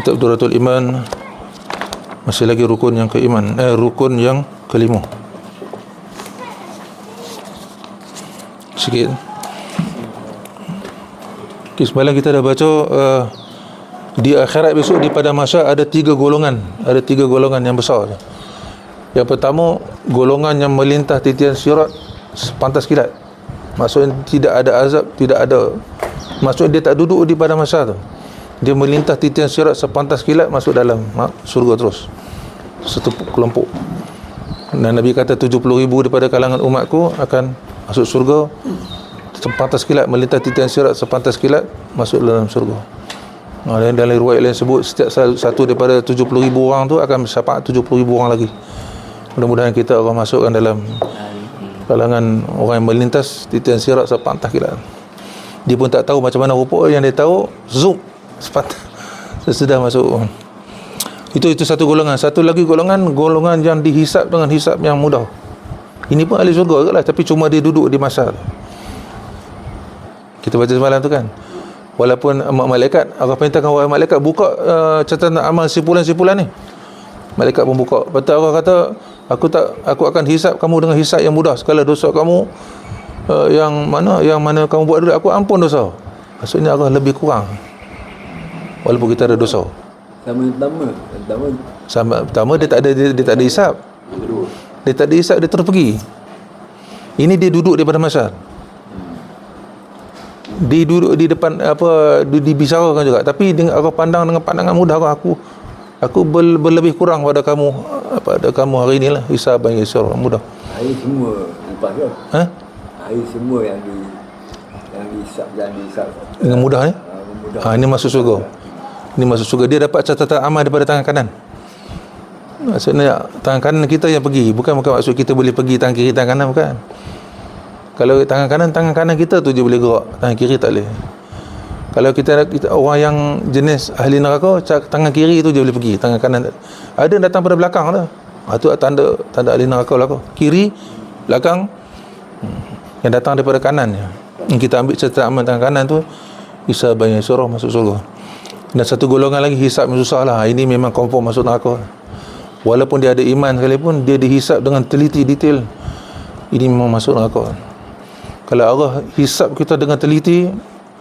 Kitab Duratul Iman. Masih lagi rukun yang rukun yang kelima. Sikit. Okay, semalam kita dah baca di akhirat besok, di pada masa ada tiga golongan yang besar. Yang pertama, golongan yang melintah titian sirat sepantas kilat. Maksudnya tidak ada azab, maksudnya dia tak duduk di pada masa tu. Dia melintah titian sirat sepantas kilat, masuk dalam surga terus. Satu kelompok. Dan Nabi kata 70,000 daripada kalangan umatku akan masuk surga sepantas kilat, melintah titian sirat sepantas kilat, masuk dalam surga. Dalam riwayat lain sebut setiap satu daripada 70,000 orang tu akan syafaat 70,000 orang lagi. Mudah-mudahan kita akan masukkan dalam kalangan orang yang melintas titian sirat sepantas kilat. Dia pun tak tahu macam mana rupa, yang dia tahu zoom sepantas sesudah masuk. Itu satu golongan. Satu lagi golongan yang dihisap dengan hisap yang mudah. Ini pun ahli syurga lah, tapi cuma dia duduk di masa tu. Kita baca semalam tu kan, walaupun malaikat, Allah perintahkan orang malaikat buka catatan amal simpulan-simpulan ni. Malaikat pun buka. Betul Allah kata, aku akan hisap kamu dengan hisap yang mudah. Segala dosa kamu yang mana kamu buat dulu, aku ampun dosa. Maksudnya Allah lebih kurang walaupun kita ada dosa. Pertama dia tak ada hisap. Dia tak ada hisap, dia terus pergi. Ini dia duduk di pada masyar. Dia duduk di depan dibicarakan juga, tapi Allah pandang dengan pandangan mudah. Aku berlebih kurang pada kamu hari inilah, hisab yang yasir, mudah. Air semua lepas ke? Air semua yang dihisap dengan mudah ni. Ini masuk surga. Ini masuk surga. Dia dapat catatan amal daripada tangan kanan. Maksudnya tangan kanan kita yang pergi, bukan maksud kita boleh pergi tangan kiri, tangan kanan, bukan. Kalau tangan kanan kita tu je boleh gerak, tangan kiri tak boleh. Kalau kita orang yang jenis ahli neraka, tangan kiri tu je boleh pergi, tangan kanan ada datang pada belakang tu. Tu tanda ahli neraka lah. Kiri, belakang, yang datang daripada kanan. Kita ambil catatan amal tangan kanan tu, hisab banyak surah, masuk surga. Dan satu golongan lagi hisab yang susah lah. Ini memang confirm masuk neraka. Walaupun dia ada iman sekalipun, dia dihisab dengan teliti detail. Ini memang masuk neraka. Kalau Allah hisab kita dengan teliti,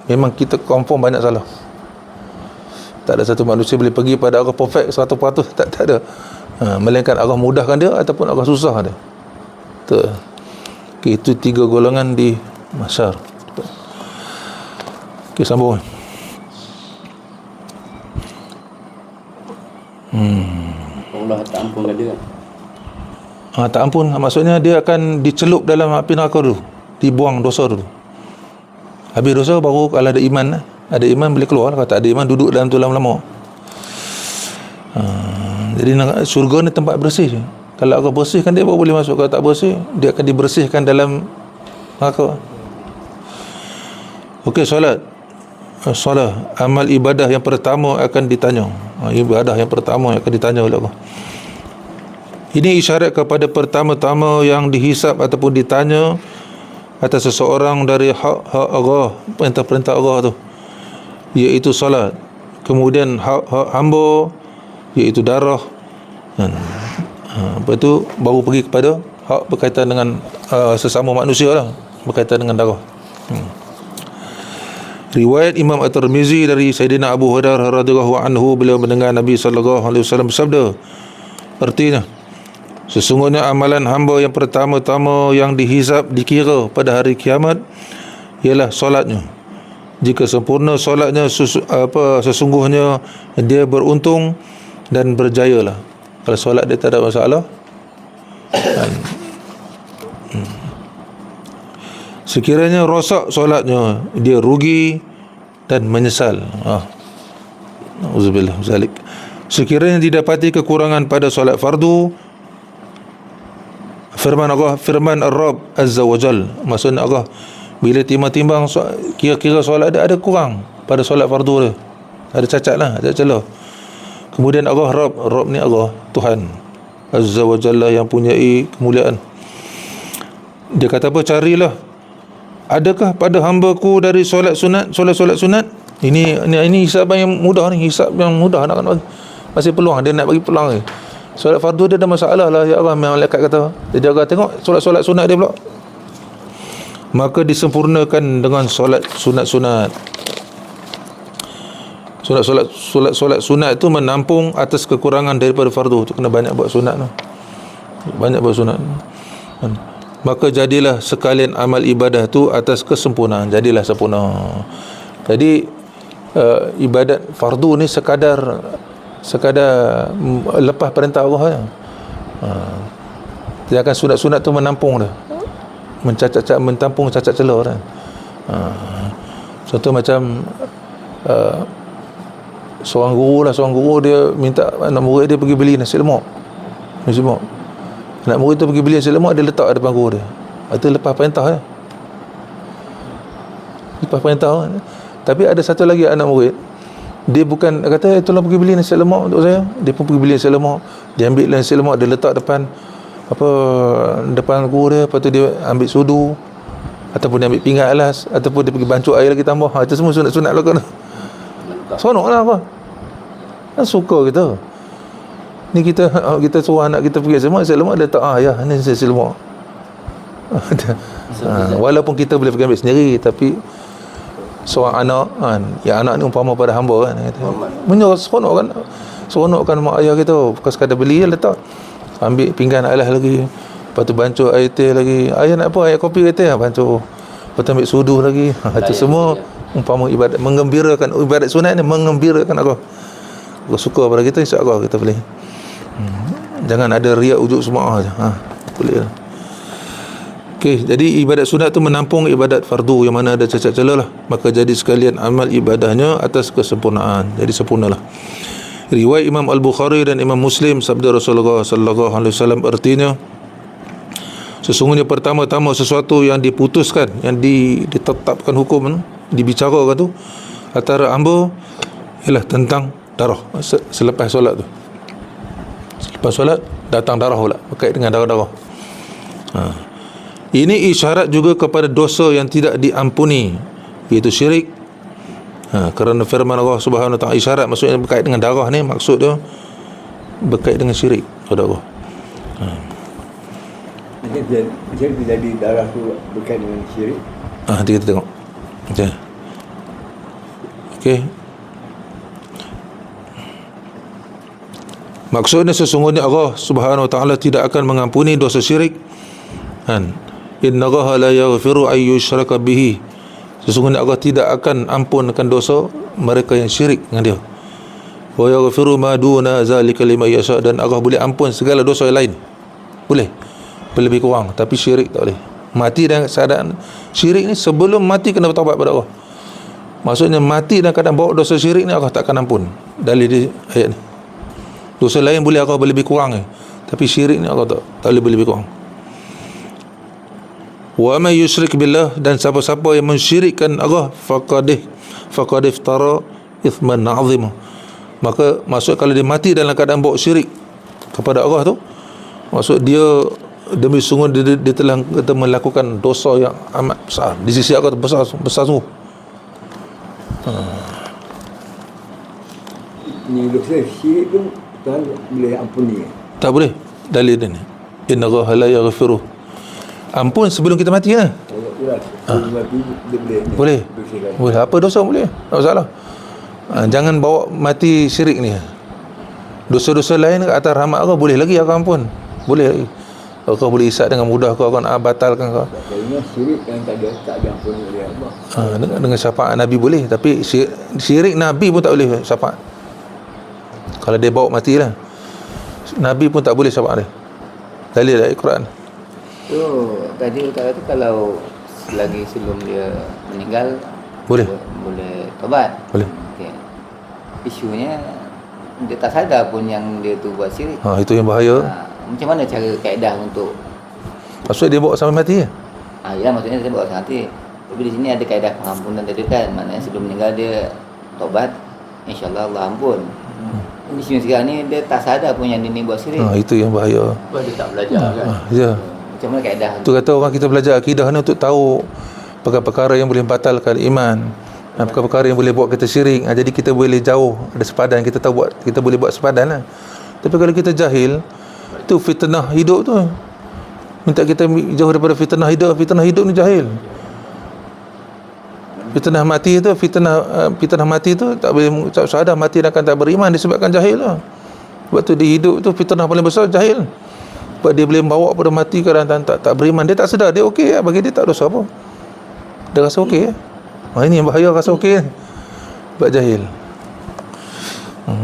memang kita confirm banyak salah. Tak ada satu manusia boleh pergi pada Allah perfect 100%, tak ada. Melainkan Allah mudahkan dia ataupun Allah susah dia. Okay, itu tiga golongan di mahsyar. Okay, sambung. Allah tak ampun ke dia? Tak ampun, maksudnya dia akan dicelup dalam api neraka dulu, dibuang dosa dulu. Habis dosa baru kalau ada iman. Ada iman boleh keluar. Kalau tak ada iman, duduk dalam tu lama-lama. Jadi syurga ni tempat bersih. Kalau Allah bersihkan dia baru boleh masuk. Kalau tak bersih, dia akan dibersihkan dalam neraka. Okey, solat, amal ibadah yang pertama akan ditanya. Ibadah yang pertama yang akan ditanya oleh Allah. Ini isyarat kepada pertama-tama yang dihisap ataupun ditanya atas seseorang dari hak Allah, perintah-perintah Allah tu, iaitu salat. Kemudian hak hamba, iaitu darah. Lepas tu baru pergi kepada hak berkaitan dengan sesama manusia lah, berkaitan dengan darah. Riwayat Imam At-Tirmizi dari Sayyidina Abu Hurairah radhiyallahu anhu, beliau mendengar Nabi sallallahu alaihi wasallam bersabda, artinya, sesungguhnya amalan hamba yang pertama-tama yang dihisab, dikira pada hari kiamat ialah solatnya. Jika sempurna solatnya, sesungguhnya dia beruntung dan berjayalah. Kalau solat dia tak ada masalah, sekiranya rosak solatnya, dia rugi dan menyesal. Auzubillah zalik. Sekiranya didapati kekurangan pada solat fardu, firman Ar-Rabb Azza wa Jal, maksudnya Allah bila timbang-timbang kira-kira solat ada kurang pada solat fardu dia, ada cacat lah, ada celah. Kemudian Allah Rabb ni Allah Tuhan Azza wa Jalla yang punyai kemuliaan. Dia kata apa? Carilah, adakah pada hamba-Ku dari solat sunat Ini hisab yang mudah ni, hisab yang mudah nak bagi. Masih peluang, dia nak bagi peluang ni. Solat fardu dia ada masalah lah, ya Allah, malaikat kata. Dia jaga tengok solat-solat sunat dia pula. Maka disempurnakan dengan solat sunat-sunat. Solat sunat itu menampung atas kekurangan daripada fardu. Tu kena banyak buat sunat tu. Banyak buat sunat. Maka jadilah sekalian amal ibadah tu atas kesempurnaan. Jadilah sempurna. Jadi ibadat fardu ni sekadar lepas perintah Allah ya. Sedangkan sunat-sunat tu menampung dah. Mentampung cacat celah dah. Contoh macam seorang guru dia minta anak murid dia pergi beli nasi lemak. Anak murid tu pergi beli nasi lemak, dia letak di depan guru dia. Itu lepas perintah ya. Lepas perintah. Tapi ada satu lagi anak murid, dia bukan kata tolong pergi beli nasi lemak untuk saya. Dia pun pergi beli nasi lemak. Dia ambil nasi lemak, dia letak depan guru dia. Lepas tu dia ambil sudu, ataupun dia ambil pinggan alas, ataupun dia pergi bancuk air lagi tambah. Itu semua sunat-sunat lakukan. Seronok lah apa. Kan suka kita. Ni kita suruh anak kita pergi semak, nasi lemak, dia tak ya ni nasi lemak. Walaupun kita boleh pergi ambil sendiri, tapi seorang anak kan, yang anak ni umpama pada hamba kan, menyuruh seronok kan mak ayah kita. Bukan sekadar beli letak, ambil pinggan alas lagi, lepas tu bancuk air teh lagi. Ayah nak apa? Air kopi ke teh? Bancuk. Lepas tu ambil sudu lagi. Itu semua umpama ibadat menggembirakan. Ibadat sunat ni menggembirakan Allah. Aku suka pada kita, insya-Allah kita boleh. Jangan ada riak ujuk semua aja. Boleh lah. Okey, jadi ibadat sunat tu menampung ibadat fardu yang mana ada cacat celah lah. Maka jadi sekalian amal ibadahnya atas kesempurnaan. Jadi sempurnalah. Riwayat Imam Al-Bukhari dan Imam Muslim, sabda Rasulullah sallallahu alaihi wasallam artinya, sesungguhnya pertama-tama sesuatu yang diputuskan, yang ditetapkan hukum, dibicarakan tu antara hamba ialah tentang darah. Selepas solat tu, selepas solat datang darah pula berkait dengan darah-darah. Ini isyarat juga kepada dosa yang tidak diampuni, iaitu syirik. Kerana firman Allah Subhanahu Wa Taala, isyarat maksudnya berkait dengan darah ni, maksud dia berkait dengan syirik kepada Allah. Macam jadi darah tu berkait dengan syirik. Nanti kita tengok. Okey. Maksudnya sesungguhnya Allah Subhanahu Wa Taala tidak akan mengampuni dosa syirik. Innallaha la yaghfiru ay yushraka bihi. Sesungguhnya Allah tidak akan ampunkan dosa mereka yang syirik dengan dia. Wa yaghfiru ma duna zalika liman yasha, dan Allah boleh ampun segala dosa yang lain. Boleh. Lebih kurang, tapi syirik tak boleh. Mati dalam keadaan syirik ni, sebelum mati kena bertaubat pada Allah. Maksudnya mati dalam keadaan bawa dosa syirik ni, Allah tak akan ampun. Dalil di ayat ni. Dosa lain boleh Allah lebih kurang tapi syirik ni Allah tak boleh lebih kurang. Wa may yusyrik billah, dan siapa-siapa yang mensyirikkan Allah faqad iftara ithman 'azima. Maka maksud kalau dia mati dalam keadaan bawa syirik kepada Allah tu, maksud dia demi sungguh dia telah melakukan dosa yang amat besar di sisi Allah, besar sungguh. Ini dosa syirik tu Tuhan boleh ampuni. Tak boleh. Dalil dia ni, innallaha la yaghfiru. Ampun sebelum kita mati lah. Boleh. Apa dosa boleh, tak masalah. Jangan bawa mati syirik ni. Dosa-dosa lain ke atas rahmat Allah boleh lagi Allah ampun. Boleh lagi. Kau boleh isap dengan mudah, kau akan batalkan kau. Katanya syirik yang tak diampuni oleh Allah. Dengan syafaat Nabi boleh, tapi syirik Nabi pun tak boleh syafaat. Kalau dia bawa matilah, Nabi pun tak boleh syafaat dia. Dalil dari Quran. Tadi kata tu kalau selagi sebelum dia meninggal boleh tobat. Boleh. Okay. Isunya dia tak sadar pun yang dia tu buat syirik. Itu yang bahaya. Macam mana cara kaedah untuk, maksudnya dia bawa sampai mati ya? Ya, maksudnya dia bawa sampai mati. Tapi di sini ada kaedah pengampunan tadi kan. Maknanya sebelum meninggal dia tobat, insya-Allah Allah ampun. Isunya sekarang ni dia tak sadar pun yang dia ni buat syirik. Itu yang bahaya. Sebab dia tak belajar kan. Ya. Macam mana kaedah Tu kata orang kita belajar akidah ni untuk tahu perkara-perkara yang boleh batalkan iman. perkara-perkara yang boleh buat kita syirik. Jadi kita boleh jauh, ada sepadan, kita tahu buat, kita boleh buat sepadan lah. Tapi kalau kita jahil, itu fitnah hidup tu. Minta kita jauh daripada fitnah hidup ni jahil. Fitnah mati tu, fitnah mati tu tak boleh ucap syahadah, mati dan akan tak beriman disebabkan jahil lah. Sebab tu di hidup tu fitnah paling besar jahil. Sebab dia boleh membawa pada mati keadaan tak beriman. Dia tak sedar, dia okey lah. Bagi dia tak dosa apa. Dia rasa okey lah. Ini yang bahaya, rasa okey kan. Sebab jahil.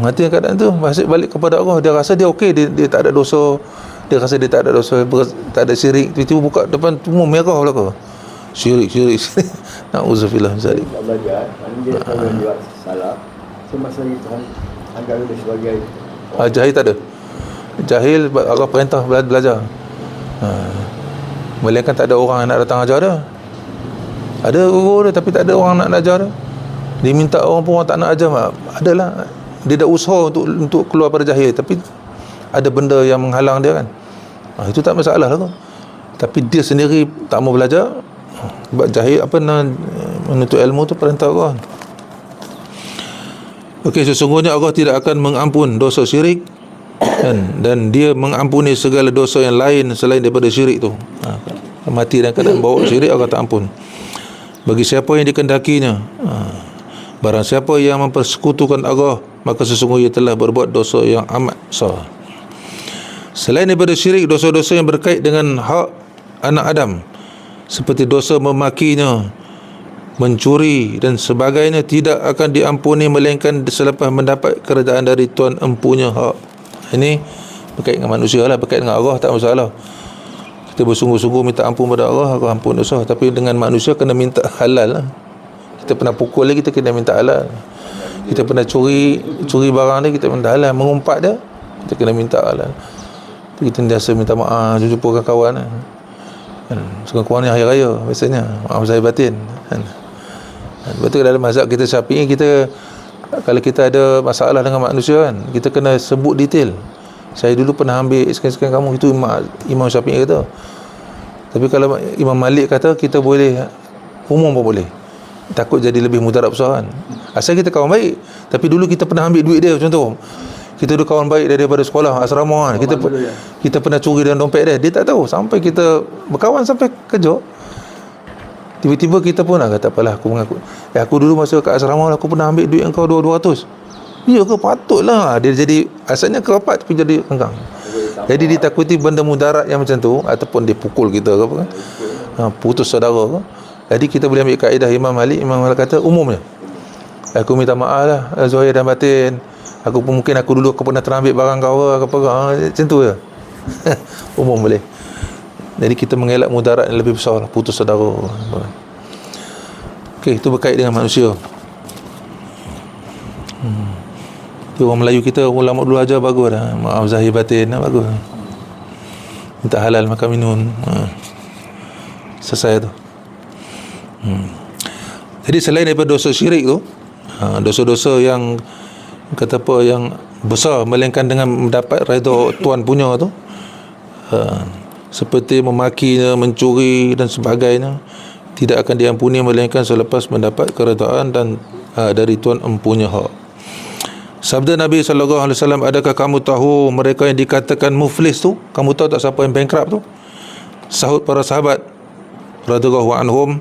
Mati yang keadaan tu balik kepada Allah. Dia rasa dia okey, dia tak ada dosa. Dia rasa dia tak ada dosa, tak ada syirik. Tiba-tiba buka depan semua merah belaka. Syirik. Na'udzubillah min zalik. Tak belajar, dia tahu yang buat salah. So masa itu anggap dia sebagai Jahil tak ada. Jahil Allah perintah belajar. Melainkan tak ada orang yang nak datang ajar dah. Ada guru dia tapi tak ada orang nak ajar dah. Dia minta orang pun orang tak nak ajar. Adalah dia dah usaha untuk keluar pada jahil, tapi ada benda yang menghalang dia kan. Itu tak masalah lah tu. Tapi dia sendiri tak mau belajar. Sebab jahil menuntut ilmu tu perintah Allah. Okey, sesungguhnya Allah tidak akan mengampun dosa syirik dan dia mengampuni segala dosa yang lain selain daripada syirik tu. Mati dan keadaan bawa syirik Allah tak ampun. Bagi siapa yang dikehendakinya, barang siapa yang mempersekutukan Allah, maka sesungguhnya telah berbuat dosa yang amat besar. Selain daripada syirik, dosa-dosa yang berkait dengan hak anak Adam, seperti dosa memakinya, mencuri dan sebagainya, tidak akan diampuni melainkan selepas mendapat kerajaan dari Tuan empunya hak. Ini berkait dengan manusia lah, berkait dengan Allah tak masalah. Kita bersungguh-sungguh minta ampun pada Allah, Allah ampun dosa. Tapi dengan manusia kena minta halal lah. Kita pernah pukul dia, kita kena minta halal. Kita pernah curi barang dia, kita minta halal. Mengumpat dia, kita kena minta halal. Kita biasa minta maaf, jumpa kawan lah. Sekurang-kurangnya hari raya biasanya maaf zahir batin kan. Sebab tu dalam mazhab kita Syafi'i, kita kalau kita ada masalah dengan manusia kan, kita kena sebut detail. Saya dulu pernah ambil sekian-sekian kamu, itu Imam Syafi'i kata. Tapi kalau Imam Malik kata, kita boleh umum pun boleh. Takut jadi lebih mudarat besar kan. Asal kita kawan baik, tapi dulu kita pernah ambil duit dia. Contoh, kita dulu kawan baik daripada sekolah asrama kan. Kita pernah curi dalam dompet dia tak tahu, sampai kita berkawan sampai kerja. Tiba-tiba kita pun kata apalah, aku mengaku, aku dulu masa kat asrama aku pernah ambil duit engkau 200. Ya ke, patutlah. Dia jadi asalnya kerapat tapi jadi kengkang. Jadi ditakuti benda mudarat yang macam tu, ataupun dia pukul kita ke apa kan, putus saudara ke. Jadi kita boleh ambil kaedah Imam Malik kata umumnya, aku minta maaf lah zahir dan batin. Aku pun mungkin aku dulu pernah terambil barang kau ke apa, macam tu je. Umum boleh. Jadi kita mengelak mudarat yang lebih besar lah, putus saudara. Okey, itu berkait dengan manusia. Orang Melayu kita, ulama dulu ajar bagus dah. Maaf zahir batin dah bagus. Minta halal makan minum. Selesai tu. Jadi selain daripada dosa syirik tu, dosa-dosa yang kata apa yang besar, melainkan dengan mendapat redha Tuan punya tu, seperti memakinya, mencuri dan sebagainya, tidak akan diampuni melainkan selepas mendapat keredaan dan dari Tuan empunya hak. Sabda Nabi SAW, adakah kamu tahu mereka yang dikatakan muflis tu? Kamu tahu tak siapa yang bankrupt tu? Sahut para sahabat radhiyallahu anhum,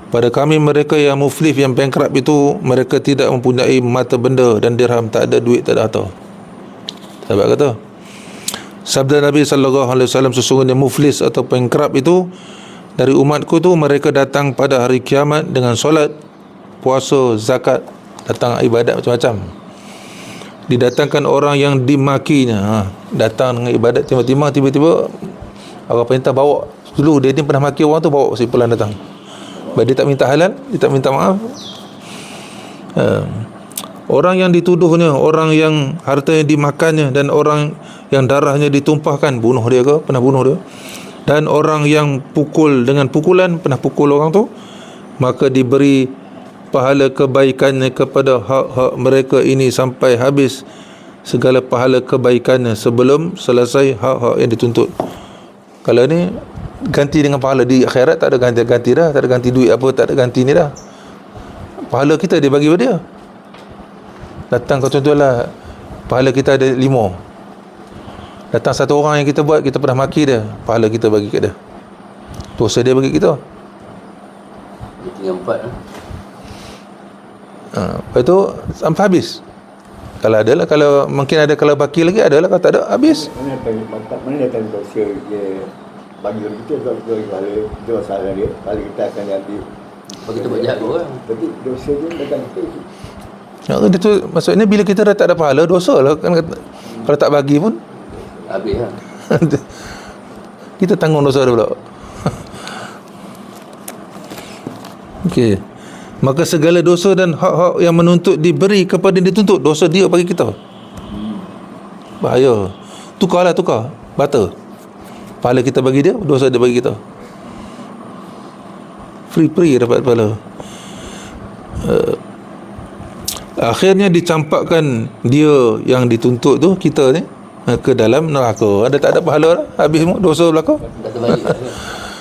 pada kami mereka yang muflis, yang bankrupt itu, mereka tidak mempunyai mata benda dan dirham, tak ada duit, tak ada harta. Sahabat kata, sabda Nabi SAW, sesungguhnya muflis atau bankrupt itu dari umatku tu, mereka datang pada hari kiamat dengan solat, puasa, zakat, datang ibadat macam-macam. Didatangkan orang yang dimakinya, datang dengan ibadat, tiba-tiba Allah perintah bawa. Dulu dia ni pernah maki orang tu, bawa simpulan datang. Sebab dia tak minta halal, dia tak minta maaf. Orang yang dituduhnya, orang yang harta yang dimakannya, dan orang yang darahnya ditumpahkan, bunuh dia ke, pernah bunuh dia, dan orang yang pukul dengan pukulan, pernah pukul orang tu, maka diberi pahala kebaikannya kepada hak-hak mereka ini sampai habis segala pahala kebaikannya sebelum selesai hak-hak yang dituntut. Kalau ni ganti dengan pahala di akhirat, tak ada ganti dah, tak ada ganti duit apa, tak ada ganti ni dah. pahala kita dia bagi pada dia. Datang kau contohlah, pahala kita ada 5. Datang satu orang yang kita buat, kita pernah maki dia, pahala kita bagi kat dia, dosa dia bagi kita. Dia tinggal 4 lah. Lepas tu sampai habis. Kalau ada lah, kalau mungkin ada, kalau baki lagi ada lah, kalau tak ada habis. Mana datang dosa dia bagi kita, sebab kita bagi pahala, kita masalah dia, pahala kita akan diambil. Kalau kita buat jahat ke orang, Tapi dosa dia datang kita. Dia tu maksudnya bila kita dah tak ada pahala, dosa lah kan. Kalau tak bagi pun habis lah. kita tanggung dosa dia pula. Okey. Maka segala dosa dan hak-hak yang menuntut diberi kepada yang dituntut, dosa dia bagi kita. Bahaya. Tukar, batal. Pahala kita bagi dia, dosa dia bagi kita. Free dapat pahala. Akhirnya dicampakkan dia yang dituntut tu, kita ni, ke dalam neraka. Ada tak ada pahala dah, habis semua dosa belaka. Dah terbalik lah.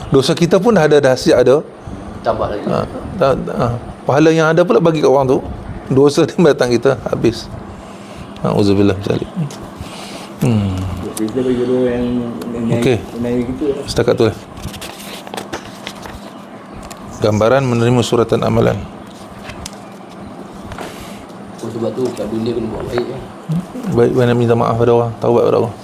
Dosa kita pun dah ada, dah siap ada. Tambah lagi. Pahala yang ada pula bagi kat orang tu, dosa dia datang kita, habis. Auzubillah min. Kita bagi dulu yang Okey. menaik kita. Setakat tu lah. Gambaran menerima suratan amalan. Sebab tu kat dunia kena buat baik lah. Baik, minta maaf pada orang, taubat pada orang.